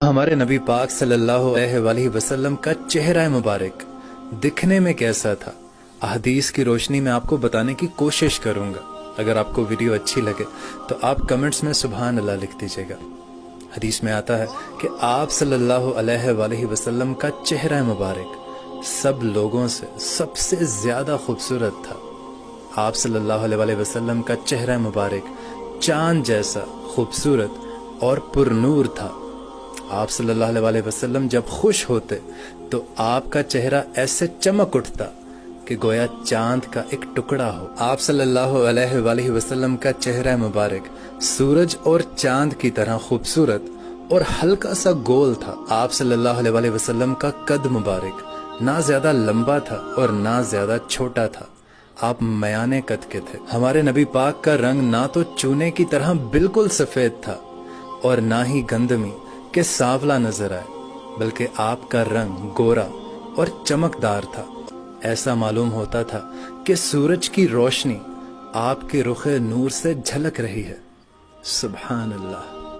हमारे नबी पाक सल्लल्लाहु अलैहि वसल्लम का चेहरा मुबारक दिखने में कैसा था, अहदीस की रोशनी में आपको बताने की कोशिश करूंगा। अगर आपको वीडियो अच्छी लगे तो आप कमेंट्स में सुभान अल्लाह लिख दीजिएगा। हदीस में आता है कि आप सल्लल्लाहु अलैहि वसल्लम का चेहरा मुबारक सब लोगों से सबसे ज्यादा खूबसूरत था। आप सल्लल्लाहु अलैहि वसल्लम का चेहरा मुबारक चांद जैसा खूबसूरत और पुरनूर था। आप सल्लल्लाहु अलैहि वसल्लम जब खुश होते तो आपका चेहरा ऐसे चमक उठता कि गोया चांद का एक टुकड़ा हो। आप सल्लल्लाहु अलैहि वसल्लम का चेहरा मुबारक सूरज और चांद की तरह खूबसूरत और हल्का सा गोल था। आप सल्लल्लाहु अलैहि वसल्लम का कद मुबारक ना ज्यादा लंबा था और ना ज्यादा छोटा था। आप मयाने कद के थे। हमारे नबी पाक का रंग ना तो चूने की तरह बिल्कुल सफेद था और ना ही गंदमी के सांवला नजर आए, बल्कि आपका रंग गोरा और चमकदार था। ऐसा मालूम होता था कि सूरज की रोशनी आपके रुखे नूर से झलक रही है। सुभान अल्लाह।